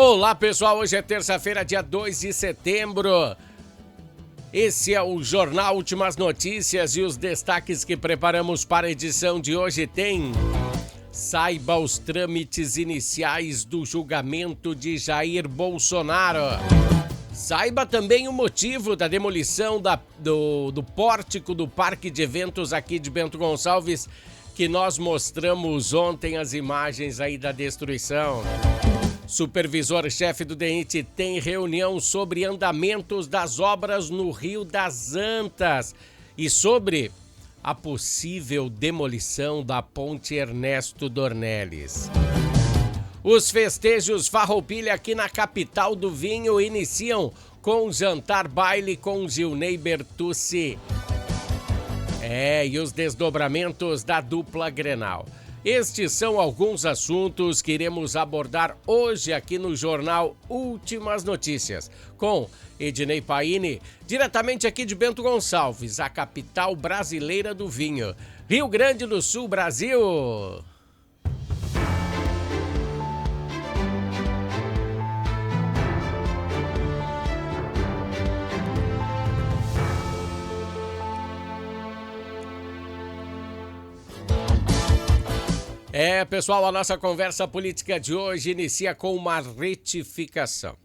Olá pessoal, hoje é terça-feira, dia 2 de setembro. Esse é o Jornal Últimas Notícias e os destaques que preparamos para a edição de hoje tem... Saiba os trâmites iniciais do julgamento de Jair Bolsonaro. Saiba também o motivo da demolição do pórtico do Parque de Eventos aqui de Bento Gonçalves, que nós mostramos ontem as imagens aí da destruição. Supervisor-chefe do DENIT tem reunião sobre andamentos das obras no Rio das Antas e sobre a possível demolição da ponte Ernesto Dornelles. Os festejos Farroupilha aqui na capital do vinho iniciam com jantar-baile com Gilney Bertucci. E os desdobramentos da dupla Grenal. Estes são alguns assuntos que iremos abordar hoje aqui no Jornal Últimas Notícias, com Ednei Paini, diretamente aqui de Bento Gonçalves, a capital brasileira do vinho. Rio Grande do Sul, Brasil! Pessoal, a nossa conversa política de hoje inicia com uma retificação.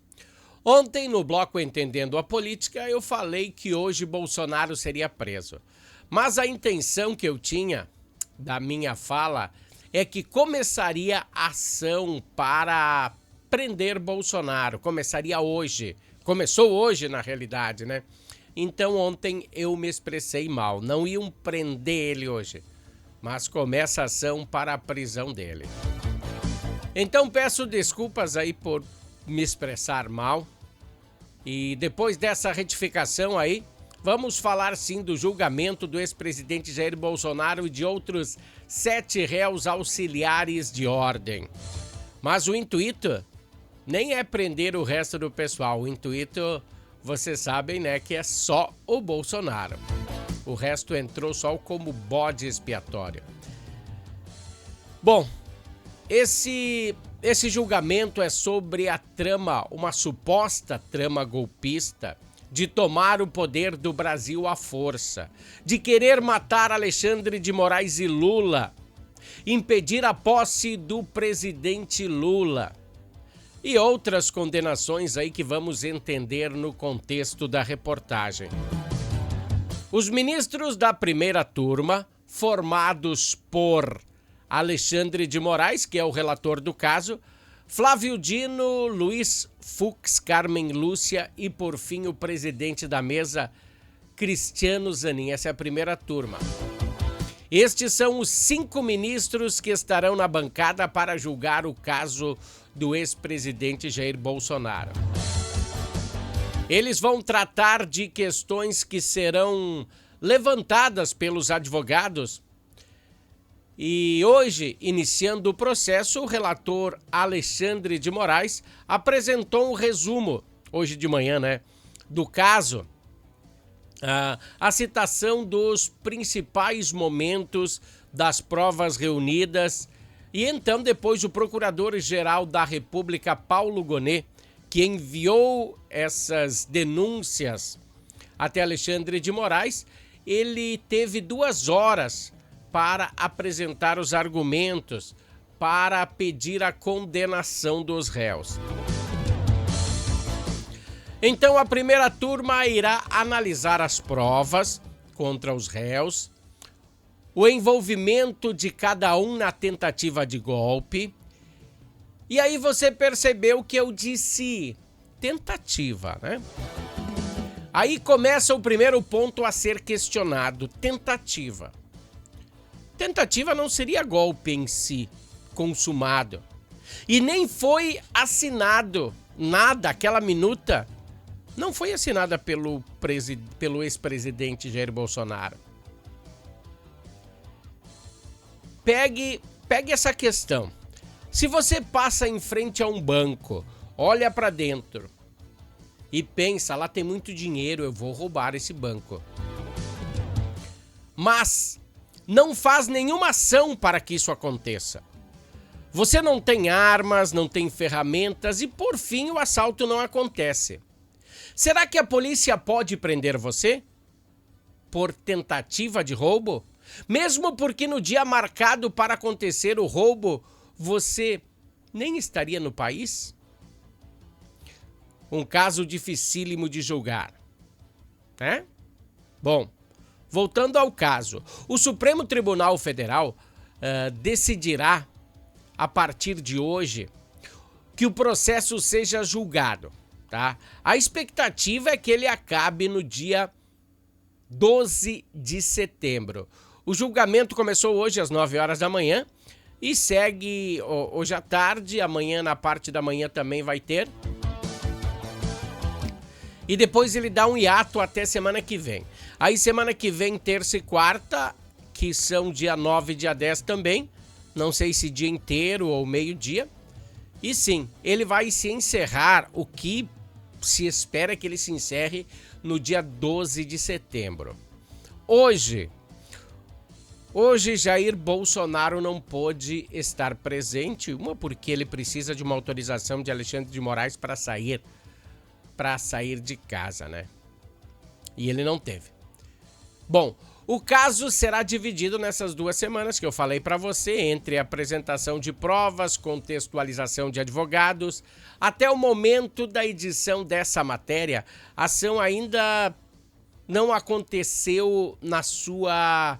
Ontem, no bloco Entendendo a Política, eu falei que hoje Bolsonaro seria preso. Mas a intenção que eu tinha da minha fala é que começaria a ação para prender Bolsonaro. Começaria hoje. Começou hoje, na realidade, né? Então, ontem eu me expressei mal. Não iam prender ele hoje, mas começa a ação para a prisão dele. Então peço desculpas aí por me expressar mal. E depois dessa retificação aí, vamos falar sim do julgamento do ex-presidente Jair Bolsonaro e de outros 7 réus auxiliares de ordem. Mas o intuito nem é prender o resto do pessoal. O intuito, vocês sabem, né, que é só o Bolsonaro. O resto entrou só como bode expiatório. Bom, esse julgamento é sobre a trama, uma suposta trama golpista de tomar o poder do Brasil à força, de querer matar Alexandre de Moraes e Lula, impedir a posse do presidente Lula e outras condenações aí que vamos entender no contexto da reportagem. Os ministros da primeira turma, formados por Alexandre de Moraes, que é o relator do caso, Flávio Dino, Luiz Fux, Carmen Lúcia e, por fim, o presidente da mesa, Cristiano Zanin. Essa é a primeira turma. Estes são os 5 ministros que estarão na bancada para julgar o caso do ex-presidente Jair Bolsonaro. Eles vão tratar de questões que serão levantadas pelos advogados. E hoje, iniciando o processo, o relator Alexandre de Moraes apresentou um resumo, hoje de manhã, né, do caso, a citação dos principais momentos das provas reunidas. E então, depois, o Procurador-Geral da República, Paulo Gonet, que enviou essas denúncias até Alexandre de Moraes, ele teve 2 horas para apresentar os argumentos, para pedir a condenação dos réus. Então, a primeira turma irá analisar as provas contra os réus, o envolvimento de cada um na tentativa de golpe. E aí você percebeu que eu disse tentativa, né? Aí começa o primeiro ponto a ser questionado, tentativa. Tentativa não seria golpe em si, consumado. E nem foi assinado nada, aquela minuta não foi assinada pelo ex-presidente Jair Bolsonaro. Pegue essa questão. Se você passa em frente a um banco, olha para dentro e pensa, lá tem muito dinheiro, eu vou roubar esse banco. Mas não faz nenhuma ação para que isso aconteça. Você não tem armas, não tem ferramentas e, por fim, o assalto não acontece. Será que a polícia pode prender você por tentativa de roubo? Mesmo porque no dia marcado para acontecer o roubo, você nem estaria no país? Um caso dificílimo de julgar, né? Bom, voltando ao caso, o Supremo Tribunal Federal decidirá, a partir de hoje, que o processo seja julgado, tá? A expectativa é que ele acabe no dia 12 de setembro. O julgamento começou hoje às 9 horas da manhã e segue hoje à tarde, amanhã na parte da manhã também vai ter. E depois ele dá um hiato até semana que vem. Aí semana que vem, terça e quarta, que são dia 9 e dia 10 também. Não sei se dia inteiro ou meio-dia. E sim, ele vai se encerrar, o que se espera que ele se encerre no dia 12 de setembro. Hoje, Jair Bolsonaro não pôde estar presente, uma porque ele precisa de uma autorização de Alexandre de Moraes para sair de casa, né? E ele não teve. Bom, o caso será dividido nessas 2 semanas que eu falei para você, entre apresentação de provas, contextualização de advogados. Até o momento da edição dessa matéria, a ação ainda não aconteceu na sua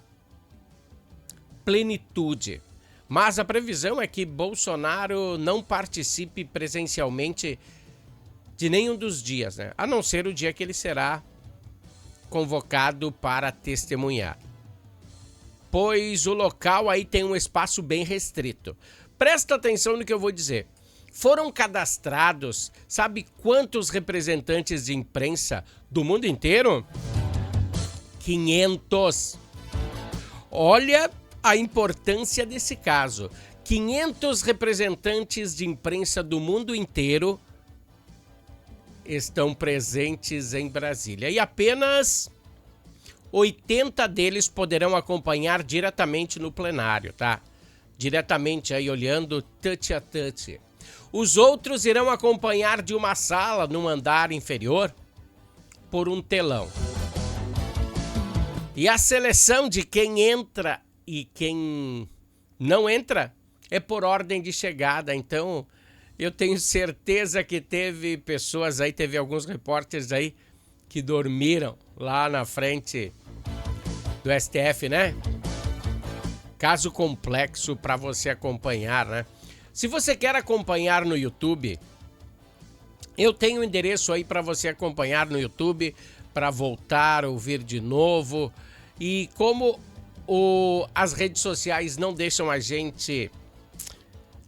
plenitude. Mas a previsão é que Bolsonaro não participe presencialmente de nenhum dos dias, né? A não ser o dia que ele será convocado para testemunhar. Pois o local aí tem um espaço bem restrito. Presta atenção no que eu vou dizer. Foram cadastrados, sabe quantos representantes de imprensa do mundo inteiro? 500. Olha a importância desse caso. 500 representantes de imprensa do mundo inteiro estão presentes em Brasília. E apenas 80 deles poderão acompanhar diretamente no plenário, tá? Diretamente aí olhando touch a touch. Os outros irão acompanhar de uma sala num andar inferior por um telão. E a seleção de quem entra e quem não entra é por ordem de chegada. Então, eu tenho certeza que teve pessoas aí, teve alguns repórteres aí que dormiram lá na frente do STF, né? Caso complexo para você acompanhar, né? Se você quer acompanhar no YouTube, eu tenho um endereço aí para você acompanhar no YouTube, para voltar a ouvir de novo. E como as redes sociais não deixam a gente...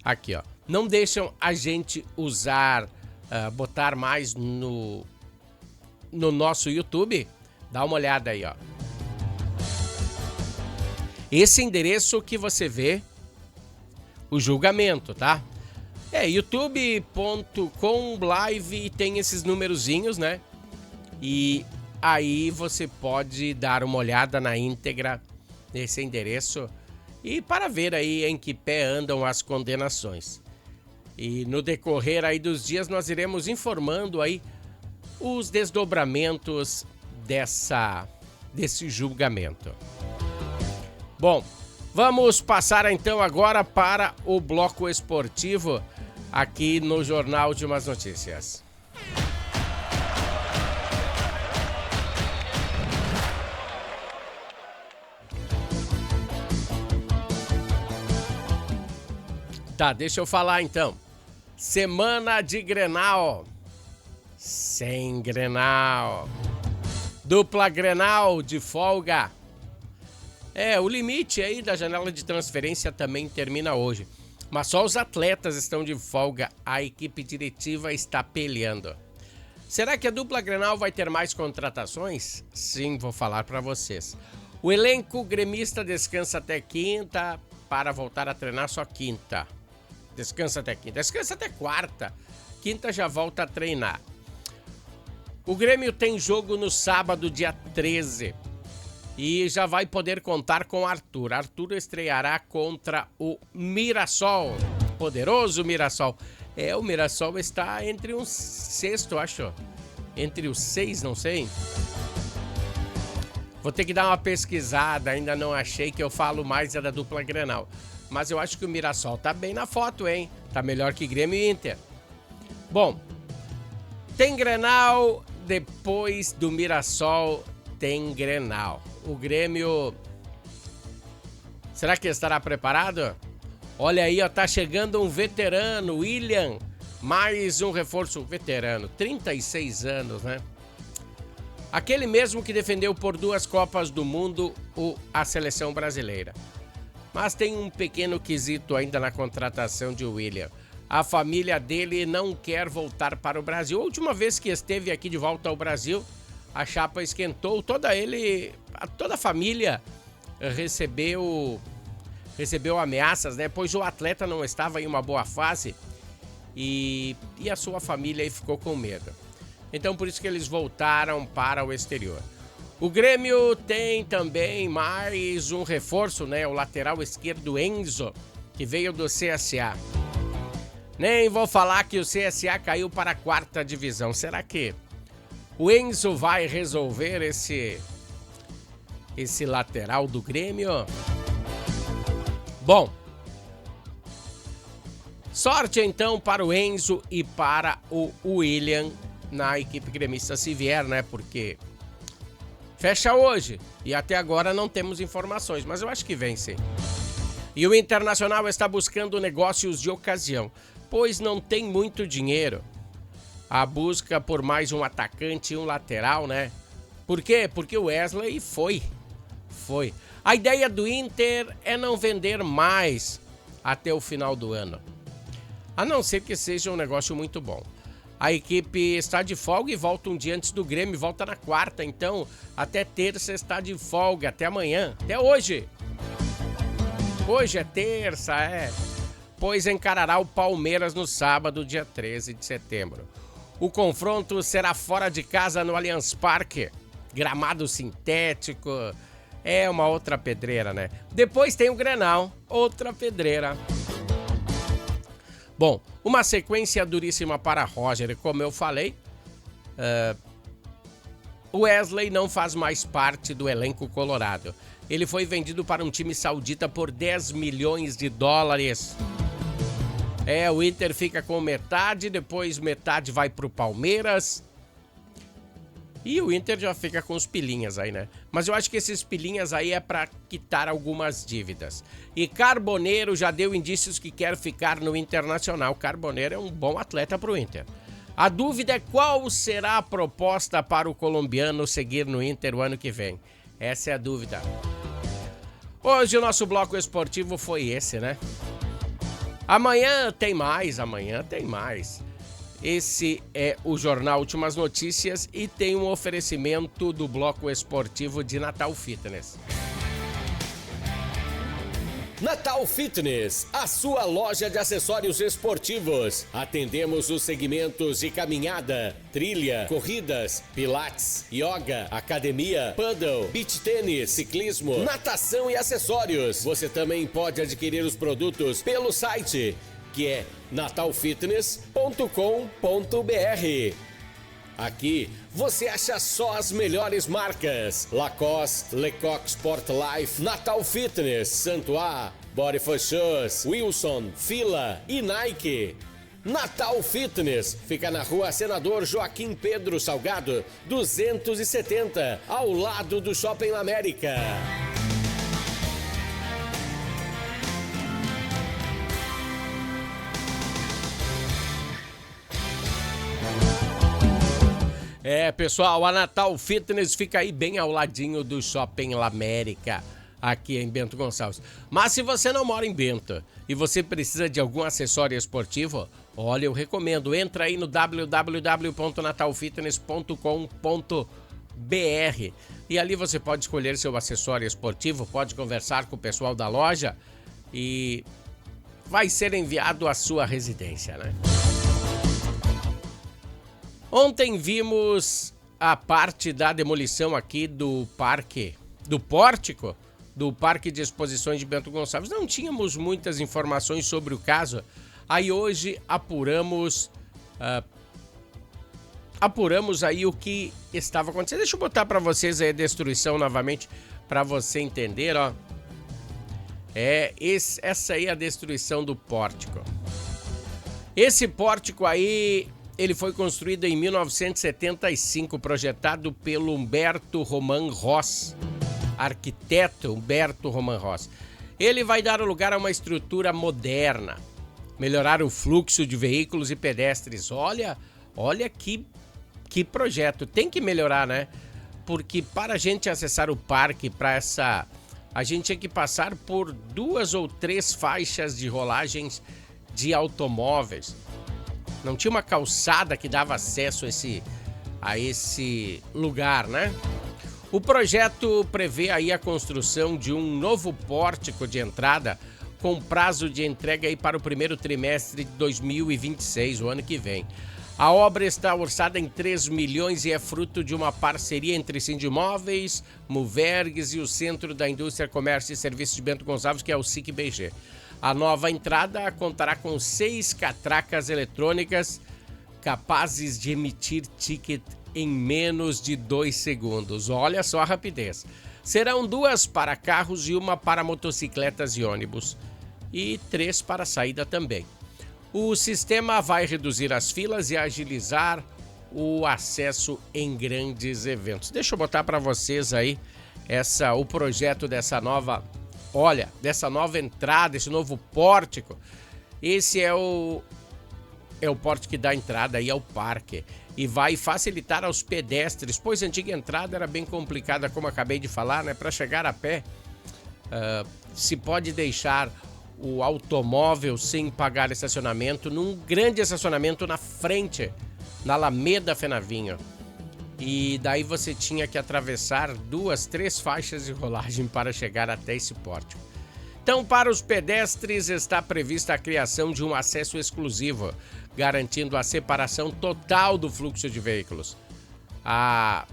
Aqui, ó. Não deixam a gente usar, botar mais no nosso YouTube. Dá uma olhada aí, ó. Esse endereço que você vê o julgamento, tá? É youtube.com/live, tem esses numerozinhos, né? E aí você pode dar uma olhada na íntegra nesse endereço e para ver aí em que pé andam as condenações. E no decorrer aí dos dias nós iremos informando aí os desdobramentos desse julgamento. Bom, vamos passar então agora para o bloco esportivo aqui no Jornal Últimas Notícias. Tá, deixa eu falar então. Semana de Grenal. Sem Grenal. Dupla Grenal de folga. O limite aí da janela de transferência também termina hoje. Mas só os atletas estão de folga. A equipe diretiva está peleando. Será que a dupla Grenal vai ter mais contratações? Sim, vou falar para vocês. O elenco gremista descansa até quinta para voltar a treinar só quinta. Descansa até quinta. Descansa até quarta. Quinta já volta a treinar. O Grêmio tem jogo no sábado, dia 13. E já vai poder contar com Arthur. Arthur estreará contra o Mirassol. poderoso Mirassol. O Mirassol está entre um sexto, acho. Entre os 6, não sei. Vou ter que dar uma pesquisada, ainda não achei, que eu falo mais da dupla Grenal. Mas eu acho que o Mirassol tá bem na foto, hein? Tá melhor que Grêmio e Inter. Bom, tem Grenal, depois do Mirassol tem Grenal. O Grêmio... será que estará preparado? Olha aí, ó, tá chegando um veterano, William. Mais um reforço veterano, 36 anos, né? Aquele mesmo que defendeu por 2 Copas do Mundo a seleção brasileira. Mas tem um pequeno quesito ainda na contratação de William. A família dele não quer voltar para o Brasil. A última vez que esteve aqui de volta ao Brasil, a chapa esquentou. Toda a família recebeu ameaças, né? Pois o atleta não estava em uma boa fase e a sua família aí ficou com medo. Então por isso que eles voltaram para o exterior. O Grêmio tem também mais um reforço, né? O lateral esquerdo Enzo, que veio do CSA. Nem vou falar que o CSA caiu para a 4ª divisão. Será que o Enzo vai resolver esse lateral do Grêmio? Bom, sorte então para o Enzo e para o William na equipe gremista, se vier, né? Porque fecha hoje e até agora não temos informações, mas eu acho que vem sim. E o Internacional está buscando negócios de ocasião, pois não tem muito dinheiro. A busca por mais um atacante e um lateral, né? Por quê? Porque o Wesley foi. A ideia do Inter é não vender mais até o final do ano, a não ser que seja um negócio muito bom. A equipe está de folga e volta um dia antes do Grêmio, volta na 4ª, então até terça está de folga, até amanhã, até hoje. Hoje é terça, pois encarará o Palmeiras no sábado, dia 13 de setembro. O confronto será fora de casa no Allianz Parque, gramado sintético, é uma outra pedreira, né? Depois tem o Grenal, outra pedreira. Bom, uma sequência duríssima para Roger, como eu falei, o Wesley não faz mais parte do elenco colorado. Ele foi vendido para um time saudita por 10 milhões de dólares. O Inter fica com metade, depois metade vai pro Palmeiras. E o Inter já fica com os pilinhas aí, né? Mas eu acho que esses pilinhas aí é para quitar algumas dívidas. E Carboneiro já deu indícios que quer ficar no Internacional. Carboneiro é um bom atleta pro Inter. A dúvida é qual será a proposta para o colombiano seguir no Inter o ano que vem. Essa é a dúvida. Hoje o nosso bloco esportivo foi esse, né? Amanhã tem mais. Esse é o Jornal Últimas Notícias e tem um oferecimento do bloco esportivo de Natal Fitness. Natal Fitness, a sua loja de acessórios esportivos. Atendemos os segmentos de caminhada, trilha, corridas, pilates, yoga, academia, paddle, beach tênis, ciclismo, natação e acessórios. Você também pode adquirir os produtos pelo site, que é natalfitness.com.br. Aqui você acha só as melhores marcas: Lacoste, Lecoq Sport Life, Natal Fitness, Santois, Body for Shoes, Wilson, Fila e Nike. Natal Fitness fica na Rua Senador Joaquim Pedro Salgado, 270, ao lado do Shopping América. Pessoal, a Natal Fitness fica aí bem ao ladinho do Shopping América, aqui em Bento Gonçalves. Mas se você não mora em Bento e você precisa de algum acessório esportivo, olha, eu recomendo, entra aí no www.natalfitness.com.br e ali você pode escolher seu acessório esportivo, pode conversar com o pessoal da loja e vai ser enviado à sua residência, né? Ontem vimos a parte da demolição aqui do pórtico do Parque de Exposições de Bento Gonçalves. Não tínhamos muitas informações sobre o caso, Aí hoje apuramos aí o que estava acontecendo. Deixa eu botar para vocês aí a destruição novamente para você entender, ó. Essa aí é a destruição do pórtico. Esse pórtico aí, ele foi construído em 1975, projetado pelo Humberto Roman Ross, arquiteto Humberto Roman Ross. Ele vai dar lugar a uma estrutura moderna, melhorar o fluxo de veículos e pedestres. Olha que projeto. Tem que melhorar, né? Porque para a gente acessar o parque, a gente tinha que passar por 2 ou 3 faixas de rolagens de automóveis. Não tinha uma calçada que dava acesso a esse lugar, né? O projeto prevê aí a construção de um novo pórtico de entrada com prazo de entrega aí para o primeiro trimestre de 2026, o ano que vem. A obra está orçada em 3 milhões e é fruto de uma parceria entre Sindimóveis, Movergues e o Centro da Indústria, Comércio e Serviços de Bento Gonçalves, que é o SIC-BG. A nova entrada contará com 6 catracas eletrônicas capazes de emitir ticket em menos de 2 segundos. Olha só a rapidez. Serão 2 para carros e 1 para motocicletas e ônibus. E 3 para saída também. O sistema vai reduzir as filas e agilizar o acesso em grandes eventos. Deixa eu botar para vocês aí o projeto dessa nova entrada, esse novo pórtico. Esse é o pórtico que dá entrada aí ao parque e vai facilitar aos pedestres, pois a antiga entrada era bem complicada, como acabei de falar, né? Para chegar a pé, se pode deixar o automóvel sem pagar estacionamento num grande estacionamento na frente, na Alameda Fenavinho. E daí você tinha que atravessar 2, 3 faixas de rolagem para chegar até esse pórtico. Então, para os pedestres está prevista a criação de um acesso exclusivo, garantindo a separação total do fluxo de veículos. A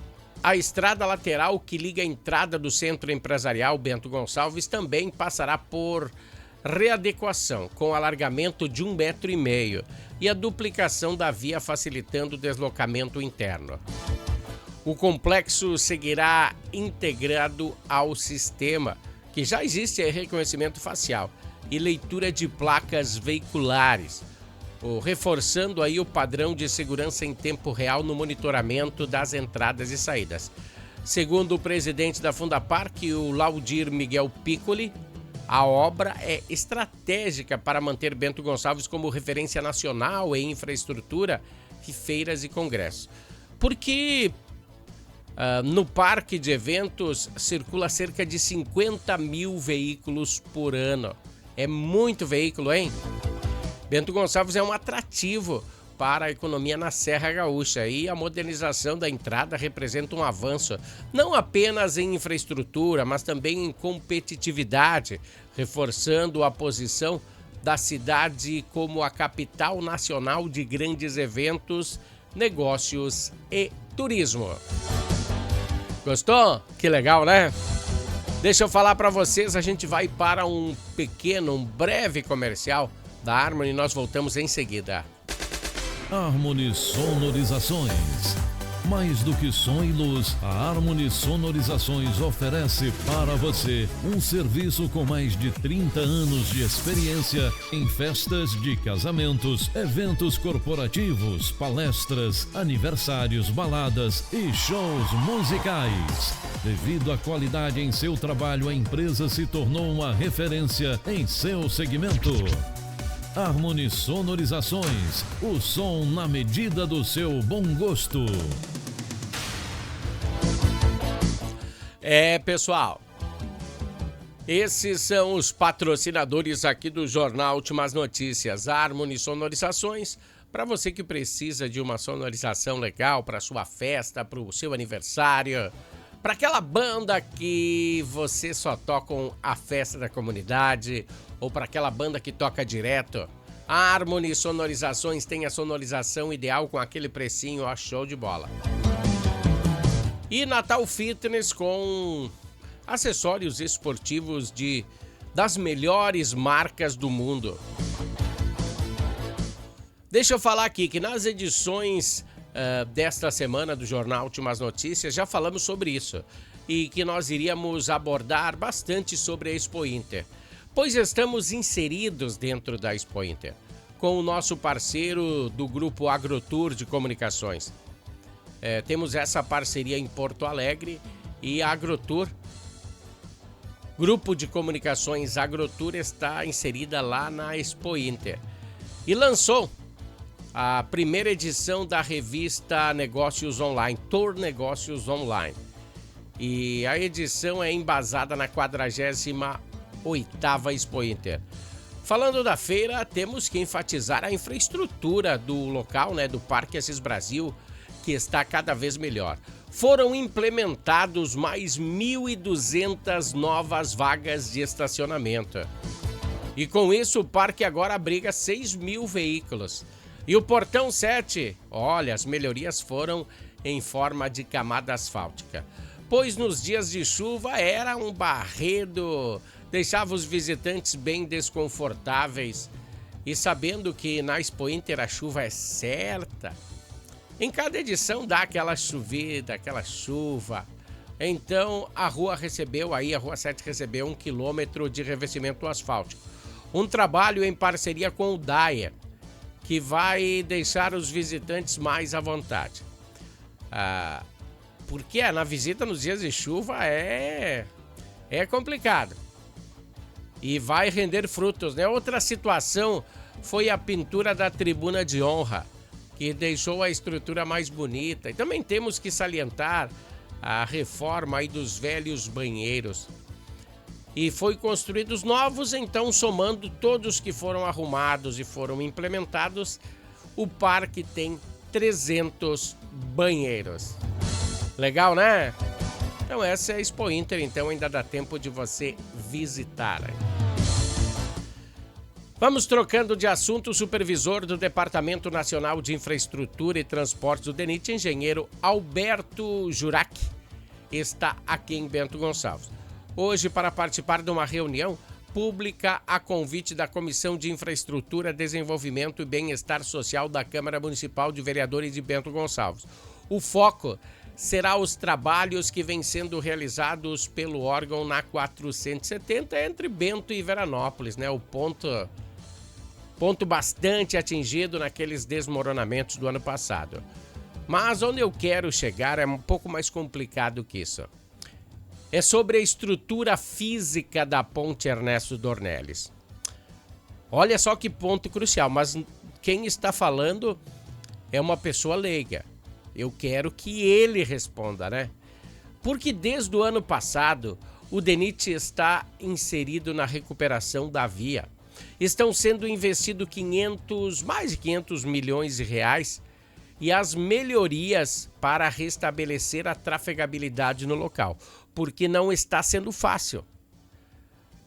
estrada lateral que liga a entrada do Centro Empresarial Bento Gonçalves também passará por readequação, com alargamento de 1,5 metro e a duplicação da via facilitando o deslocamento interno. O complexo seguirá integrado ao sistema, que já existe reconhecimento facial e leitura de placas veiculares, reforçando aí o padrão de segurança em tempo real no monitoramento das entradas e saídas. Segundo o presidente da Fundapark, o Laudir Miguel Piccoli, a obra é estratégica para manter Bento Gonçalves como referência nacional em infraestrutura de feiras e congressos. Porque no parque de eventos circula cerca de 50 mil veículos por ano. É muito veículo, hein? Bento Gonçalves é um atrativo para a economia na Serra Gaúcha e a modernização da entrada representa um avanço não apenas em infraestrutura, mas também em competitividade, reforçando a posição da cidade como a capital nacional de grandes eventos, negócios e turismo. Gostou? Que legal, né? Deixa eu falar para vocês, a gente vai para um breve comercial da Harmony e nós voltamos em seguida. Harmony Sonorizações. Mais do que som e luz, a Harmony Sonorizações oferece para você um serviço com mais de 30 anos de experiência em festas de casamentos, eventos corporativos, palestras, aniversários, baladas e shows musicais. Devido à qualidade em seu trabalho, a empresa se tornou uma referência em seu segmento. Harmony Sonorizações, o som na medida do seu bom gosto. Pessoal, esses são os patrocinadores aqui do Jornal Últimas Notícias. Harmony Sonorizações, para você que precisa de uma sonorização legal para sua festa, para o seu aniversário, para aquela banda que você só toca a festa da comunidade, ou para aquela banda que toca direto. A Harmony Sonorizações tem a sonorização ideal com aquele precinho, ó, show de bola. E Natal Fitness com acessórios esportivos das melhores marcas do mundo. Deixa eu falar aqui que nas edições desta semana do Jornal Últimas Notícias já falamos sobre isso e que nós iríamos abordar bastante sobre a Expo Inter, pois estamos inseridos dentro da Expo Inter com o nosso parceiro do Grupo Agrotour de Comunicações. Temos essa parceria em Porto Alegre e a Agrotour, Grupo de Comunicações Agrotour, está inserida lá na Expo Inter e lançou a primeira edição da revista Negócios Online, Tour Negócios Online. E a edição é embasada na 48ª Expo Inter. Falando da feira, temos que enfatizar a infraestrutura do local, do Parque Assis Brasil, que está cada vez melhor. Foram implementados mais 1.200 novas vagas de estacionamento. E com isso o parque agora abriga 6.000 veículos. E o Portão 7, olha, as melhorias foram em forma de camada asfáltica, pois nos dias de chuva era um barredo, deixava os visitantes bem desconfortáveis. E sabendo que na Expo Inter a chuva é certa, em cada edição dá aquela chovida, aquela chuva. Então a Rua 7 recebeu 1 quilômetro de revestimento asfáltico. Um trabalho em parceria com o Dyer, que vai deixar os visitantes mais à vontade. Porque na visita nos dias de chuva é complicado. E vai render frutos, né? Outra situação foi a pintura da tribuna de honra, que deixou a estrutura mais bonita. E também temos que salientar a reforma aí dos velhos banheiros. E foi construídos novos, então somando todos que foram arrumados e foram implementados, o parque tem 300 banheiros. Legal, né? Então essa é a Expo Inter, então ainda dá tempo de você visitar. Vamos trocando de assunto. O supervisor do Departamento Nacional de Infraestrutura e Transportes do DENIT, engenheiro Alberto Jurac, está aqui em Bento Gonçalves hoje para participar de uma reunião pública a convite da Comissão de Infraestrutura, Desenvolvimento e Bem-Estar Social da Câmara Municipal de Vereadores de Bento Gonçalves. O foco será os trabalhos que vêm sendo realizados pelo órgão na 470 entre Bento e Veranópolis, né? O ponto bastante atingido naqueles desmoronamentos do ano passado. Mas onde eu quero chegar é um pouco mais complicado que isso. É sobre a estrutura física da ponte Ernesto Dornelles. Olha só que ponto crucial, mas quem está falando é uma pessoa leiga. Eu quero que ele responda, né? Porque desde o ano passado, o DENIT está inserido na recuperação da via. Estão sendo investidos mais de 500 milhões de reais e as melhorias para restabelecer a trafegabilidade no local, porque não está sendo fácil.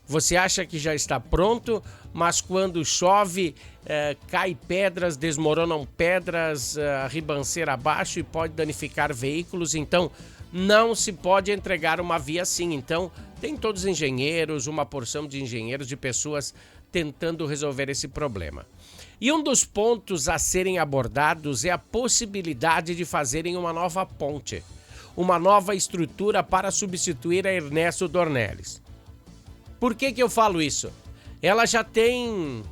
Você acha que já está pronto, mas quando chove, cai pedras, desmoronam pedras, ribanceira abaixo e pode danificar veículos. Então, não se pode entregar uma via assim. Então, tem todos os engenheiros, uma porção de engenheiros, de pessoas tentando resolver esse problema. E um dos pontos a serem abordados é a possibilidade de fazerem uma nova ponte, uma nova estrutura para substituir a Ernesto Dornelles. Por que eu falo isso? Ela já tem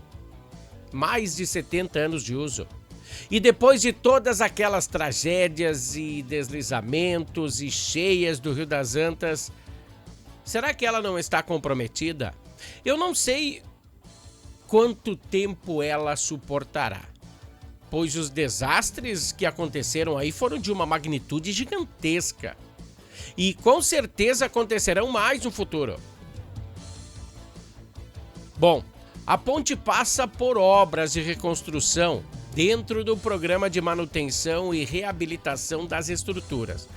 mais de 70 anos de uso. E depois de todas aquelas tragédias e deslizamentos e cheias do Rio das Antas, será que ela não está comprometida? Eu não sei quanto tempo ela suportará, pois os desastres que aconteceram aí foram de uma magnitude gigantesca. E com certeza acontecerão mais no futuro. Bom, a ponte passa por obras de reconstrução dentro do programa de manutenção e reabilitação das estruturas.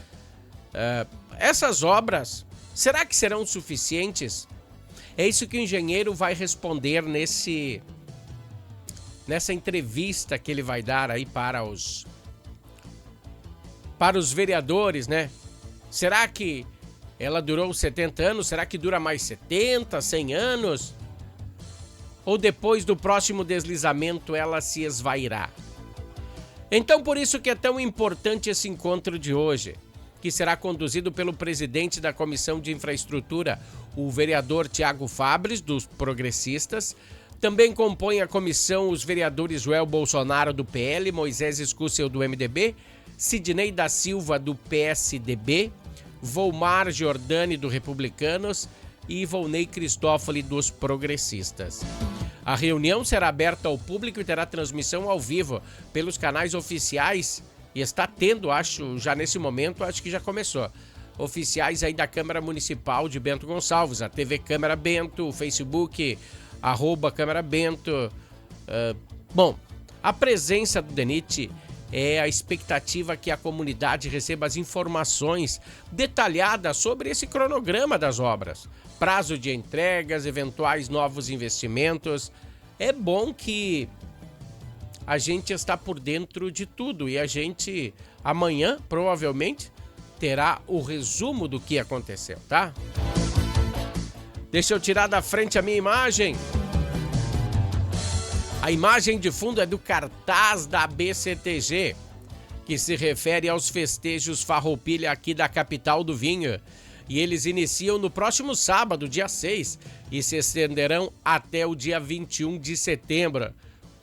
Essas obras, será que serão suficientes? É isso que o engenheiro vai responder nessa entrevista que ele vai dar aí para os vereadores, né? Será que ela durou 70 anos? Será que dura mais 70, 100 anos? Ou depois do próximo deslizamento ela se esvairá? Então, por isso que é tão importante esse encontro de hoje, que será conduzido pelo presidente da Comissão de Infraestrutura, o vereador Tiago Fabres, dos Progressistas. Também compõe a comissão os vereadores Joel Bolsonaro, do PL, Moisés Escúcio, do MDB, Sidnei da Silva, do PSDB, Volmar Giordani, do Republicanos, e Volney Cristófoli, dos Progressistas. A reunião será aberta ao público e terá transmissão ao vivo pelos canais oficiais, e está tendo, acho, já nesse momento, acho que já começou, oficiais aí da Câmara Municipal de Bento Gonçalves, a TV Câmara Bento, o Facebook, @Câmara Bento. Bom, a presença do DENIT é a expectativa que a comunidade receba as informações detalhadas sobre esse cronograma das obras, prazo de entregas, eventuais novos investimentos. É bom que a gente está por dentro de tudo e a gente amanhã provavelmente terá o resumo do que aconteceu, tá? Deixa eu tirar da frente a minha imagem. A imagem de fundo é do cartaz da BCTG, que se refere aos festejos Farroupilha aqui da capital do vinho. E eles iniciam no próximo sábado, dia 6, e se estenderão até o dia 21 de setembro,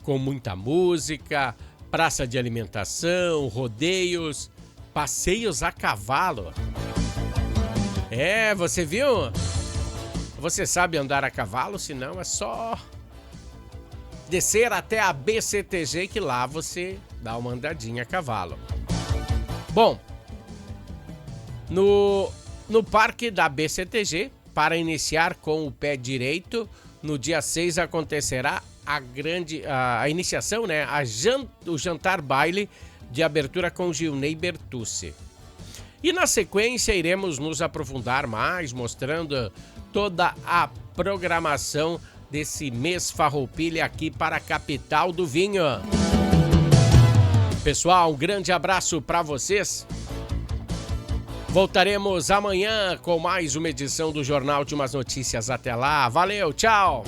com muita música, praça de alimentação, rodeios, passeios a cavalo. Você viu? Você sabe andar a cavalo? Se não, é só descer até a BCTG que lá você dá uma andadinha a cavalo. Bom, no parque da BCTG, para iniciar com o pé direito, no dia 6 acontecerá a iniciação, né? O jantar baile de abertura com Gilney Bertucci. E na sequência iremos nos aprofundar mais, mostrando toda a programação desse mês Farroupilha aqui para a capital do vinho. Pessoal, um grande abraço para vocês. Voltaremos amanhã com mais uma edição do Jornal de Umas Notícias. Até lá, valeu, tchau!